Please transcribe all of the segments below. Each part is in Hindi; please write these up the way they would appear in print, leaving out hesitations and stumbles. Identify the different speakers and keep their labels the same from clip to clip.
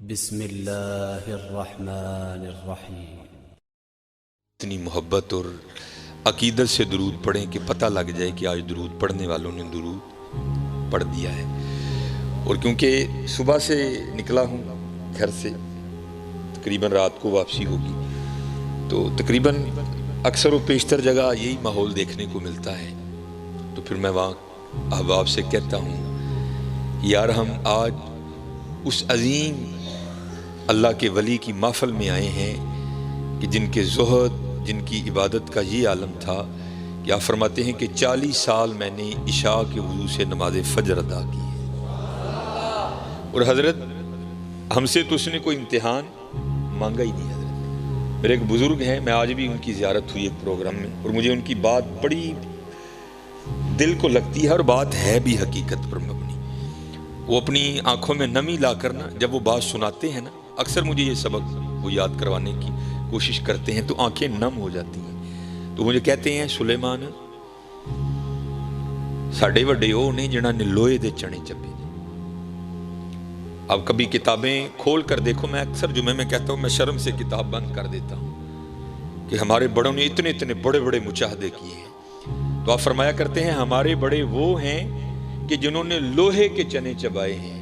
Speaker 1: बिस्मिल्लाहिर्रहमानिर्रहीम।
Speaker 2: इतनी मोहब्बत और अकीदत से दुरूद पढ़ें कि पता लग जाए कि आज दुरूद पढ़ने वालों ने दुरूद पढ़ दिया है। और क्योंकि सुबह से निकला हूँ घर से, तकरीबन रात को वापसी होगी, तो तकरीबन अक्सर व पेशतर जगह यही माहौल देखने को मिलता है। तो फिर मैं वहाँ अहबाब से कहता हूँ कि यार हम आज उस अजीम अल्लाह के वली की महफिल में आए हैं कि जिनके ज़ुहद, जिनकी इबादत का ये आलम था कि आप फरमाते हैं कि 40 साल मैंने इशा के वज़ू से नमाज फ़जर अदा की है। और हज़रत हमसे तो उसने कोई इम्तिहान मांगा ही नहीं। हज़रत मेरे एक बुज़ुर्ग हैं, मैं आज भी उनकी ज़ियारत हुई एक प्रोग्राम में, और मुझे उनकी बात बड़ी दिल को लगती है और बात है भी हकीकत पर मबनी। वो अपनी आँखों में नमी ला कर ना जब वो बात सुनाते हैं ना, अक्सर मुझे ये सबक वो याद करवाने की कोशिश करते हैं तो आंखें नम हो जाती हैं। तो मुझे कहते हैं सुलेमान साढ़े वड्डे वो नहीं जिन्होंने लोहे दे चने चबे। अब कभी किताबें खोल कर देखो, मैं अक्सर जुमे में कहता हूँ, मैं शर्म से किताब बंद कर देता हूँ कि हमारे बड़ों ने इतने इतने बड़े बड़े मुजाहदे किए हैं। तो आप फरमाया करते हैं हमारे बड़े वो हैं कि जिन्होंने लोहे के चने चबाए हैं,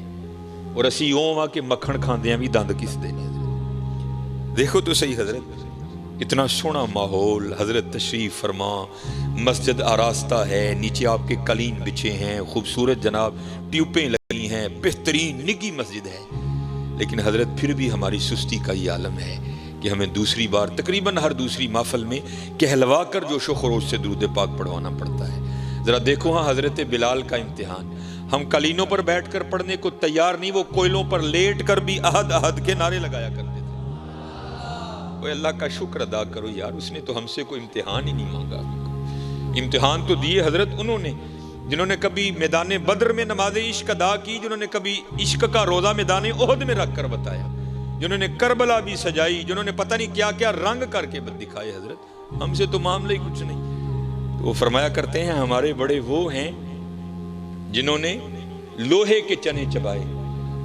Speaker 2: और असी ओं के मक्खन खाते हैं भी दंद किस देने। देखो तो सही हजरत, इतना सोना माहौल, हजरत तशरीफ फरमा, मस्जिद आरास्ता है, नीचे आपके कलीन बिछे हैं, खूबसूरत जनाब ट्यूबें लगी हैं, बेहतरीन निगी मस्जिद है। लेकिन हजरत फिर भी हमारी सुस्ती का ये आलम है कि हमें दूसरी बार तकरीबन हर दूसरी महफिल में कहलवा कर जोशो खरोश से दुरूद पाक पढ़वाना पड़ता है। ज़रा देखो हाँ हजरत बिलाल का इम्तिहान, हम कलीनों पर बैठकर पढ़ने को तैयार नहीं, वो कोयलों पर लेट कर भी अहद अहद के नारे लगाया करते थे। कोई अल्लाह का शुक्र अदा करो यार, उसने तो हमसे कोई इम्तिहान ही नहीं मांगा। इम्तिहान तो दिए हजरत उन्होंने जिन्होंने कभी मैदान बद्र में नमाज इश्क अदा की, जिन्होंने कभी इश्क का रोज़ा मैदान ओहद में रख कर बताया, जिन्होंने करबला भी सजाई, जिन्होंने पता नहीं क्या क्या रंग करके दिखाए। हजरत हमसे तो मामला ही कुछ नहीं। तो वो फरमाया करते हैं हमारे बड़े वो हैं जिन्होंने लोहे के चने चबाए,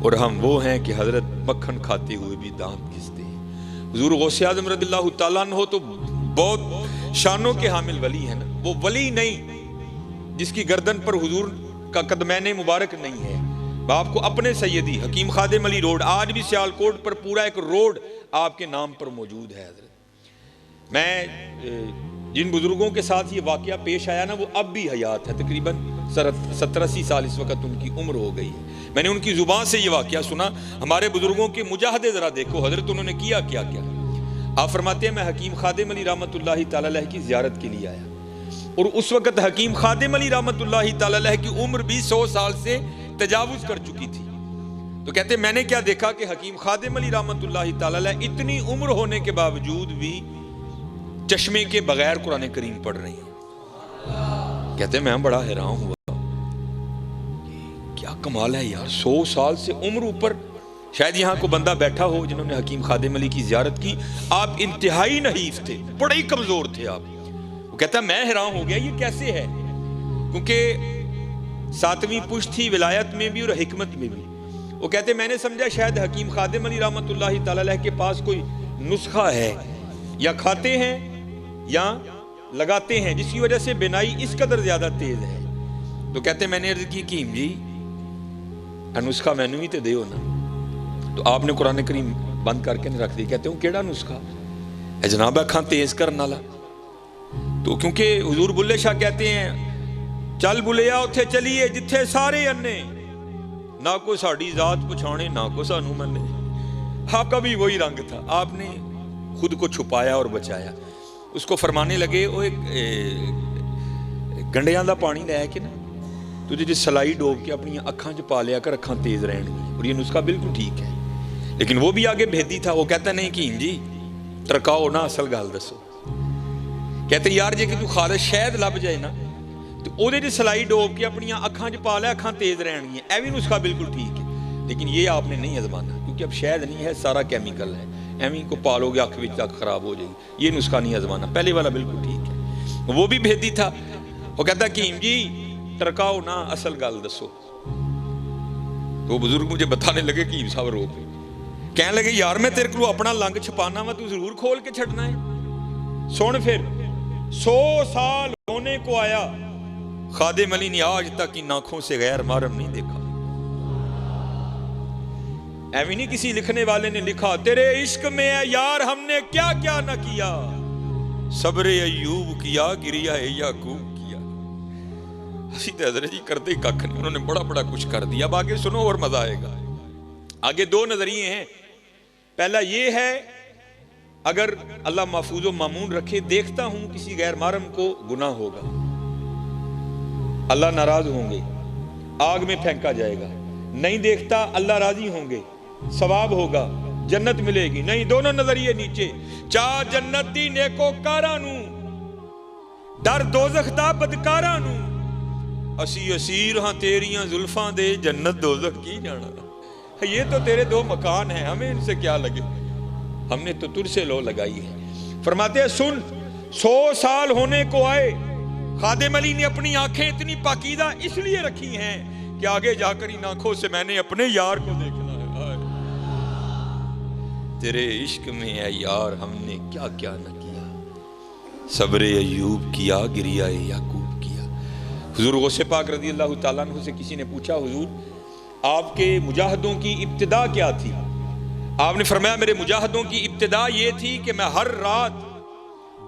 Speaker 2: और हम वो हैं कि हजरत मक्खन खाते हुए भी दांत घिसते हैं। हुजूर गौसे आज़म रज़ियल्लाहु ताला अन्हु तो बहुत शानों के हामिल वली है ना, वो वली नहीं जिसकी गर्दन पर हुजूर का कदमैन मुबारक नहीं है। आपको अपने सैयदी हकीम खादिम अली रोड, आज भी सियालकोट पर पूरा एक रोड आपके नाम पर मौजूद है। हजरत मैं जिन बुजुर्गों के साथ ये वाकया पेश आया ना, वो अब भी हयात है, तकरीबन 70-80 साल इस वक्त उनकी उम्र हो गई है। मैंने उनकी जुबान से ये वाकया सुना। हमारे बुजुर्गों के मुजाहदे जरा देखो हजरत, उन्होंने किया क्या क्या। आप फरमाते हैं मैं हकीम खादिम अली रहमतुल्लाहि ताला अलैह की ज़ियारत के लिए आया, और उस वक्त हकीम खादिम अली रहमतुल्लाहि ताला अलैह की उम्र भी 100 साल से तजावुज कर चुकी थी। तो कहते मैंने क्या देखा कि हकीम खादिम अली रहमतुल्लाहि ताला अलैह इतनी उम्र होने के बावजूद भी चश्मे के बगैर कुरान करीम पढ़ रही हैं। कहते मैं बड़ा हैरान हुआ, क्या कमाल है यार, 100 साल से उम्र ऊपर। शायद यहाँ को बंदा बैठा हो जिन्होंने हकीम खादिम अली की ज़ियारत की, आप इंतहाई नहीफ थे, बड़े ही कमज़ोर थे आप। वो कहता मैं हैरान हो गया ये कैसे है, क्योंकि 7वीं पुश्त थी विलायत में भी और हिकमत में भी। वो कहते मैंने समझा शायद हकीम खादिम अली रहमतुल्लाहि ताला अलैह के पास कोई नुस्खा है, या खाते हैं या लगाते हैं, जिसकी वजह से बिनाई इस कदर ज्यादा तेज है। तो कहते मैंने अर्ज की हकीम जी नुस्खा मैनू भी तो दो ना। तो आपने कुरान करीम बंद करके नहीं रख दी। कहते हूँ केड़ा नुस्खा है जनाब अखां तेज करने वाला। तो क्योंकि हुजूर बुल्ले शाह कहते हैं चल बुलिया उथे चलिए जिथे सारे अन्ने, ना को साड़ी जात पछाणे ना को सानू मने। आपका भी वही रंग था, आपने खुद को छुपाया और बचाया। उसको फरमाने लगे वो एक गंडियां का पानी लै के ना तुझे जो सलाई डोब के अपनी अखां च पा लिया कर, अखां तेज रहनगी। और ये नुस्खा बिल्कुल ठीक है, लेकिन वो भी आगे भेदी था। वो कहता नहीं कि जी तरकाओ ना, असल गल दसो। कहते यार जे कि तू खालिश शहद लभ जाए ना, तो ਉਹਦੇ 'ਚ सलाई डोब के अपनी अखां च पा लिया, अखां तेज रहनगी। ਇਹ भी नुस्खा बिल्कुल ठीक है, लेकिन ये आपने नहीं आजमाना, क्योंकि अब शहद नहीं है, सारा केमिकल है। एवं को पालोगे अख विच अख खराब हो जाएगी। ये नुस्खा नहीं आजमाना, पहले वाला बिल्कुल ठीक है। वो भी भेदी था। वो कहता हकीम जी टरकाओ ना, असल गल दसो। तो बुजुर्ग मुझे बताने लगे कि साहब रो पे कहने लगे यार मैं तेरे को अपना लंग छपाना वा, तू जरूर खोल के छड़ना है। सुन फिर 100 साल होने को आया, खादिम अली ने आज तक इन आंखों से गैर महरम नहीं देखा। ऐवी नहीं किसी लिखने वाले ने लिखा तेरे इश्क में है यार हमने क्या क्या न किया, सब्रे अय्यूब किया, गिरिया याकूब किया। हसी तो हजरत जी करते ही कख नहीं, उन्होंने बड़ा बड़ा कुछ कर दिया। अब आगे सुनो और मजा आएगा। आगे 2 नजरिए हैं। पहला ये है, अगर अल्लाह महफूज व मामून रखे, देखता हूं किसी गैर महरम को गुनाह होगा, अल्लाह नाराज होंगे, आग में फेंका जाएगा। नहीं देखता, अल्लाह राजी होंगे, सवाब होगा, जन्नत मिलेगी। नहीं, दोनों नजरिए नीचे। चा जन्नत दी नेको कारा नू, डर दोजख दा बदकारा नू, असी असीर हां तेरियां जुल्फां दे, जन्नत दोजख की जाना। ये तो तेरे 2 मकान हैं, हमें इनसे क्या लगे, हमने तो तुझसे लो लगाई है। फरमाते हैं सुन, 100 साल होने को आए, खादिम अली ने अपनी आंखें इतनी पाकीदा इसलिए रखी हैं कि आगे जाकर इन आंखों से मैंने अपने यार को देखना है। तेरे इश्क में है यार हमने क्या क्या न किया, सब्रे अय्यूब किया, गिरिया याकूब किया। हुजूर गौसे पाक रज़ी अल्लाह तआला अन्हु से किसी ने पूछा हुजूर आपके मुजाहिदों की इब्तिदा क्या थी? आपने फरमाया मेरे मुजाहिदों की इब्तिदा ये थी कि मैं हर रात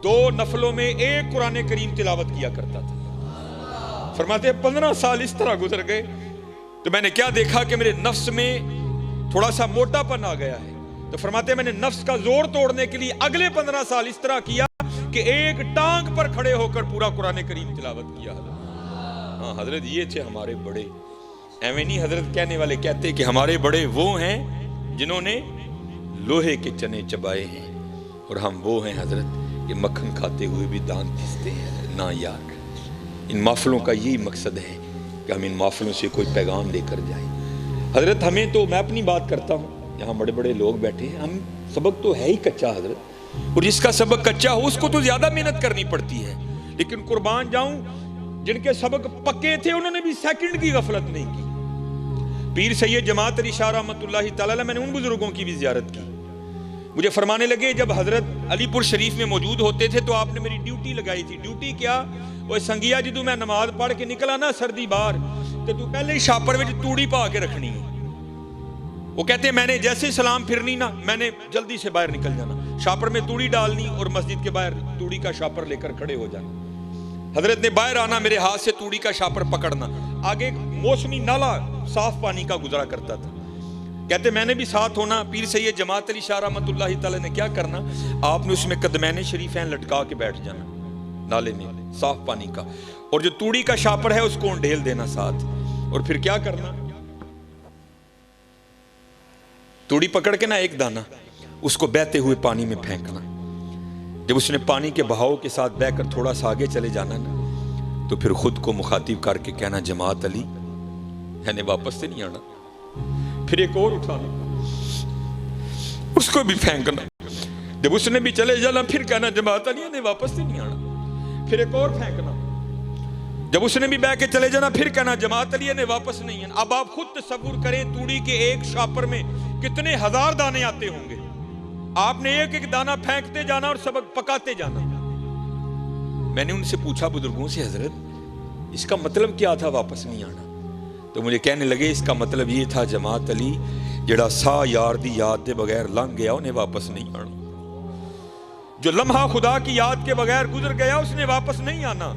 Speaker 2: 2 नफलों में 1 कुरान करीम तिलावत किया करता था। फरमाते 15 साल इस तरह गुजर गए तो मैंने क्या देखा कि मेरे नफ्स में थोड़ा सा मोटापन आ गया है। तो फरमाते मैंने नफ्स का जोर तोड़ने के लिए अगले 15 साल इस तरह किया कि एक टांग पर खड़े होकर पूरा कुरान करीम तिलावत किया। हाँ हजरत ये थे हमारे बड़े। एवं नहीं हजरत कहने वाले कहते कि हमारे बड़े वो हैं जिन्होंने लोहे के चने चबाए हैं, और हम वो हैं हजरत कि मक्खन खाते हुए भी दांत पिसते हैं ना यार। इन महफिलों का यही मकसद है कि हम इन महफिलों से कोई पैगाम लेकर जाएं। हजरत हमें तो, मैं अपनी बात करता हूँ, यहाँ बड़े बड़े लोग बैठे हैं, हम सबक तो है ही कच्चा हजरत, और जिसका सबक कच्चा हो उसको तो ज्यादा मेहनत करनी पड़ती है। लेकिन कुर्बान जाऊं जिनके सबक पक्के थे उन्होंने भी सेकंड की गफलत नहीं की। पीर सैयद जमात अली शाह रहमतुल्लाहि तआला अलैह, मैंने उन बुजुर्गों की भी जियारत की। मुझे फरमाने लगे जब हजरत अलीपुर शरीफ में मौजूद होते थे तो आपने मेरी ड्यूटी लगाई थी। ड्यूटी क्या? वो संगिया जिदू मैं नमाज पढ़ के निकला ना सर्दी बाहर, तो तू पहले ही छापर में तूड़ी पा के रखनी है। वो कहते मैंने जैसे सलाम फिरनी ना, मैंने जल्दी से बाहर निकल जाना, छापर में तूड़ी डालनी और मस्जिद के बाहर तूड़ी का छापर लेकर खड़े हो जाना। हजरत ने बाहर आना, मेरे हाथ से तूड़ी का छापर पकड़ना। आगे मौसमी नाला साफ पानी का गुजरा करता था। कहते मैंने भी साथ होना। पीर सैयद जमात अली शाह रहमतुल्लाहि तआला ने क्या करना, आपने उसमें कदमैन शरीफैन लटका के बैठ जाना नाले में साफ पानी का, और जो तूड़ी का छापर है उसको ढेल देना साथ, और फिर क्या करना, तूड़ी पकड़ के ना एक दाना उसको बहते हुए पानी में फेंकना। जब उसने पानी के बहाव के साथ बहकर थोड़ा सा आगे चले जाना ना, तो फिर खुद को मुखातिब करके कहना जमात अली मैंने वापस से नहीं आना। फिर एक और उठाना, उसको भी फेंकना। जब उसने भी चले जाना फिर कहना जमात अली ने वापस से नहीं आना। फिर एक और फेंकना। जब उसने भी बह के चले जाना फिर कहना जमात अली ने वापस नहीं आना। अब आप खुद तसव्वुर करें तूड़ी के एक छापर में कितने हजार दाने आते होंगे। आपने एक एक दाना फेंकते जाना और सबक पकाते जाना। मैंने उनसे पूछा बुजुर्गों से हजरत इसका मतलब क्या था वापस नहीं आना? तो मुझे कहने लगे इसका मतलब ये था जमात अली जड़ा सा यार दी याद के बगैर लंघ गया उन्हें वापस नहीं आना। जो लम्हा खुदा की याद के बगैर गुजर गया उसने वापस नहीं आना।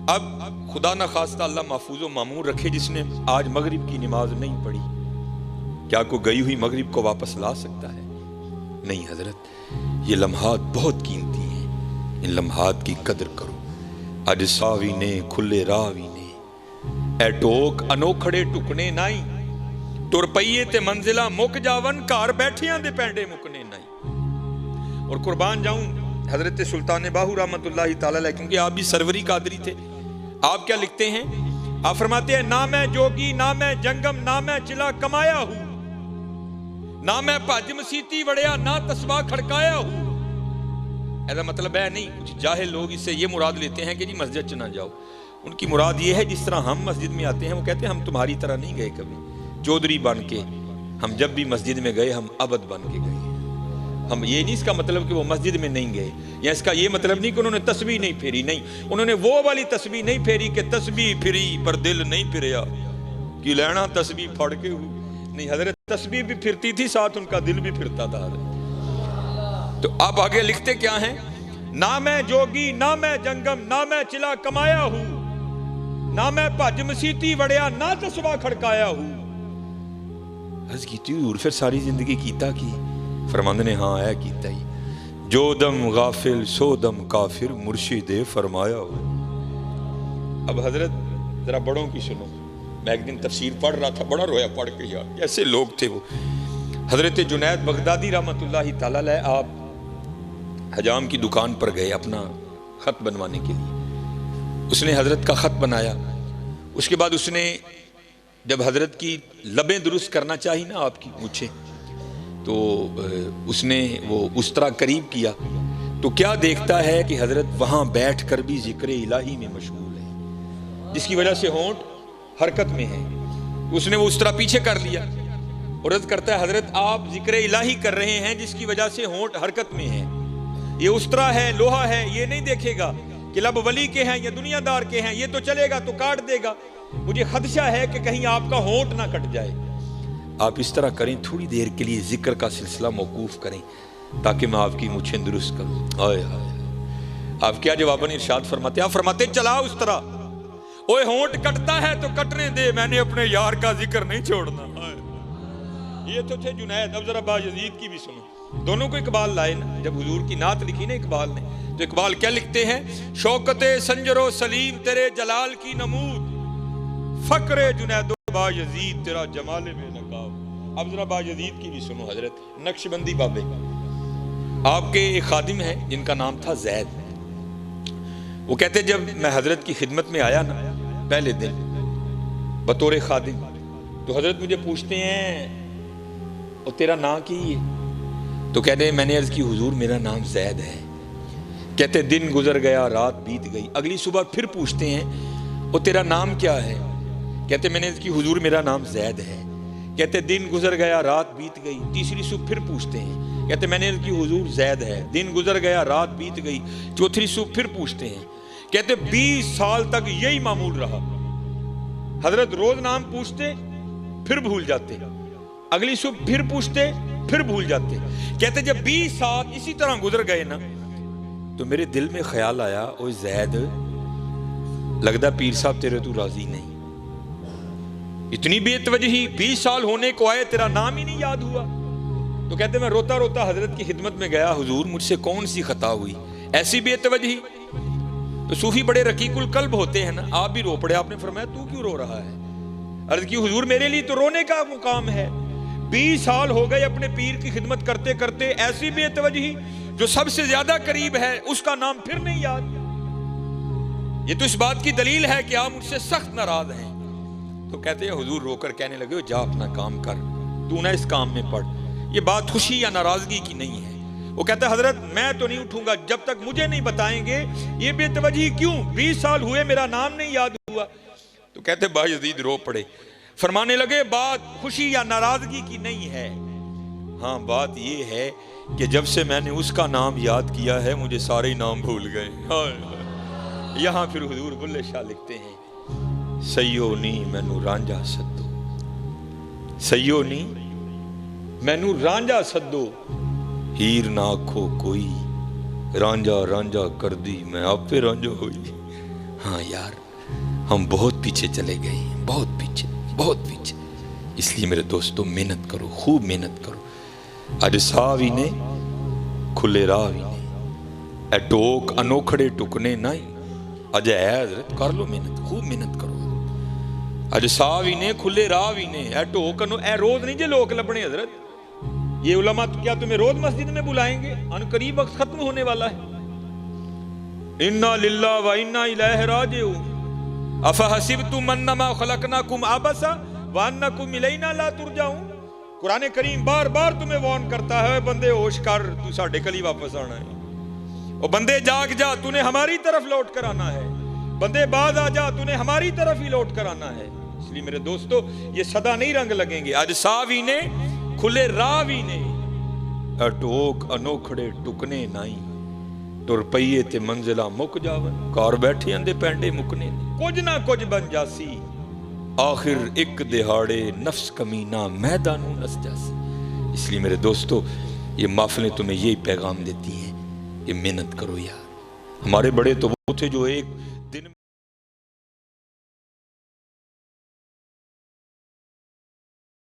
Speaker 2: अब खुदा ना खास्ता अल्लाह महफूज व मामून रखे जिसने आज मगरिब की नमाज नहीं पढ़ी, क्या को गई हुई मगरिब को वापस ला सकता है? नहीं हजरत, ये लम्हात बहुत कीमती हैं, इन लम्हात की कदर करो। अज सावी ने खुले रावी ने ए टोक अनोखड़े टुकने नाई, तुर पईए ते मंजिला मुक जावन घर बैठियां दे पैंडे मुकने नाई। और कुर्बान जाऊं हजरत सुल्तान बाहू रहमतुल्लाहि तआला अलैह, क्योंकि आप भी सरवरी कादरी थे। आप क्या लिखते हैं? आप फरमाते हैं ना मैं जोगी ना मैं जंगम ना मैं चिला कमाया हूं, ना मैं भज मसीती वड़िया ना तस्बा खड़काया हूं। ऐसा मतलब है नहीं, कुछ जाहिल लोग इससे ये मुराद लेते हैं कि जी मस्जिद च ना जाओ। उनकी मुराद ये है जिस तरह हम मस्जिद में आते हैं वो कहते हैं हम तुम्हारी तरह नहीं गए कभी चौधरी बन के, हम जब भी मस्जिद में गए हम अबद बन के गए। हम ये नहीं इसका मतलब कि वो मस्जिद में नहीं गए, या इसका ये मतलब नहीं कि उन्होंने तस्बीह नहीं फेरी, नहीं, उन्होंने वो वाली तस्बीह नहीं फेरी कि तस्बीह फिरी पर दिल नहीं फिरया कि लेना तस्बीह फड़ के हूँ, नहीं, हजरत तस्बीह भी फिरती थी, साथ उनका दिल भी फिरता था। तो आप आगे लिखते क्या हैं, ना मैं जोगी ना मैं जंगम ना मैं चिला कमाया हूं, ना मैं भज मसीती वड़िया ना तस्बा खड़काया हूं। अर्ज की और फिर सारी जिंदगी कीता की? फरमांदे ने हाँ है कीता ही, जो दम गाफिल सो दम काफिर मुर्शिदे फरमाया हो। अब हजरत जरा बड़ों की सुनो, मैं एक दिन तफसीर पढ़ रहा था, बड़ा रोया पढ़ के यार, कैसे लोग थे वो। हजरत जुनैद बगदादी रहमतुल्लाहि तआला अलैह आप हजाम की दुकान पर गए अपना ख़त बनवाने के लिए। उसने हजरत का ख़त बनाया, उसके बाद उसने जब हजरत की लबें दुरुस्त करना चाहिए ना आपकी मुझे, तो उसने वो उस तरह करीब किया तो क्या देखता है कि हजरत वहाँ बैठ कर भी जिक्र इलाही में मशगूल है, जिसकी वजह से होंठ हरकत में है। उसने वो उस तरह पीछे कर लिया और अर्ज करता है हजरत आप जिक्र इलाही कर रहे हैं जिसकी वजह से होंठ हरकत में है, ये उस तरह है, लोहा है, ये नहीं देखेगा कि लब वली के हैं या दुनियादार के हैं, ये तो चलेगा तो काट देगा, मुझे खदशा है कि कहीं आपका होंठ ना कट जाए। आप इस तरह करें, थोड़ी देर के लिए जिक्र का सिलसिला मौकूफ करें ताकि मैं आपकी मुझे दुरुस्त करूं। हाय हाय, आप क्या जवाबन इरशाद फरमाते? आप फरमाते चला उस तरह, ओए होंठ कटता है तो कटने दे, मैंने अपने यार का जिक्र नहीं छोड़ना। ये तो थे जुनैद। अब जरा बायजीद की भी सुनो, दोनों को इकबाल लाए ना, जब हुजूर की नात लिखी ना इकबाल ने, तो इकबाल क्या लिखते हैं, शौकते संजरो सलीम तेरे जलाल की नमूद, फक्रे जुनैदो बायजीद तेरा जमाले में नकाब। अब जरा बायजीद की भी सुनो। हजरत नक्शबंदी बाबे आपके एक खादिम है जिनका नाम था जैद। वो कहते जब मैं हजरत की खिदमत में आया ना पहले दिन बतौर खादिम, तो हजरत मुझे पूछते हैं और तेरा नाम की है? तो कहते मैंने अर्ज की हुजूर मेरा नाम जैद है। कहते दिन गुजर गया रात बीत गई। अगली सुबह फिर पूछते हैं और तेरा नाम क्या है? कहते मैंने अर्ज की हुजूर मेरा नाम जैद है। कहते दिन गुजर गया रात बीत गई। तीसरी सुबह फिर पूछते हैं, कहते मैंने अर्ज की हुजूर जैद है। दिन गुजर गया रात बीत गई। चौथी सुबह फिर पूछते हैं, कहते 20 साल तक यही मामूल रहा। हजरत रोज नाम पूछते फिर भूल जाते, अगली सुबह फिर पूछते फिर भूल जाते। कहते जब 20 साल इसी तरह गुजर गए ना, तो मेरे दिल में ख्याल आया, ओ जैद लगदा पीर साहब तेरे तू राजी नहीं, इतनी बेतवजही 20 साल होने को आए तेरा नाम ही नहीं याद हुआ। तो कहते मैं रोता रोता हजरत की खिदमत में गया, हुजूर मुझसे कौन सी खता हुई ऐसी बेतवजही? तो सूफी बड़े रकीकुल कल्ब होते हैं ना, आप भी रो पड़े। आपने फरमाया तू क्यों रो रहा है? अर्ज की हुजूर मेरे लिए तो रोने का मुकाम है। 20 साल हो गए अपने पीर की खिदमत करते करते, ऐसी बेतवजही जो सबसे ज्यादा करीब है उसका नाम फिर नहीं याद। ये तो इस बात की दलील है कि आप मुझसे सख्त नाराज हैं। तो कहते हैं हुजूर रोकर कहने लगे जा अपना काम कर, तू ना इस काम में पड़। ये बात खुशी या नाराजगी की नहीं है। वो कहता है हजरत मैं तो नहीं उठूंगा जब तक मुझे नहीं बताएंगे ये बेतवजही क्यों, 20 साल हुए मेरा नाम नहीं याद हुआ। तो कहते बायजीद रो पड़े, फरमाने लगे बात खुशी या नाराजगी की नहीं है, हाँ बात ये है कि जब से मैंने उसका नाम याद किया है मुझे सारे नाम भूल गए। यहाँ फिर हुजूर बुल्ले शाह लिखते हैं, सैयो नी मैनू रांझा सद्दो, सैयो नी मैनू रांझा सद्दो, हीर ना आखो कोई, रांझा रांझा कर दी मैं आपे रांझा हुई। हाँ यार हम बहुत पीछे चले गए, बहुत पीछे, बहुत पीछे। इसलिए मेरे दोस्तों मेहनत करो, खूब मेहनत करो। अज साह भी ने खुले राह भी ने, ए टोक अनोखड़े टुकने नहीं, अज है हजरत कर लो मेहनत, खूब मेहनत करो। अज साह भी ने खुले राह भी ने, ए टोक ए रोज नहीं जे लोग लभने हजरत। ये उलमा तो क्या तुम्हें रोज मस्जिद में बुलाएंगे? अनकरीब वक्त खत्म होने वाला है। इन्ना लिल्लाह व इन्ना इलैहि राजिऊन अफहसिबतुम अन्नमा खलकनाकुम आबसा व अन्नकुम इलैना ला तुरजाऊन। कुरान करीम बार बार तुम्हें वार्न करता है, बंदे होश कर, तू साढ़े कल ही वापस आना है। और बंदे जाग जा, तूने हमारी तरफ लौट कर आना है। बंदे बाज आ जा, तूने हमारी तरफ ही लौट कर आना है। इसलिए मेरे दोस्तों, ये सदा नहीं रंग लगेंगे। अज सावी ने खुले रावी ने, अटोक अनोखड़े टुकने नाई, तुर पईए ते मंजिला मुक जावन, कार बैठे अंदे पैंडे मुकने, कुछ ना कुछ बन जासी, आखिर एक दिहाड़े नफ्स कमीना मैदानों नस जासी। इसलिए मेरे दोस्तों, ये महफिलें तुम्हें यही पैगाम देती हैं कि मेहनत करो यार। हमारे बड़े तो वो थे जो एक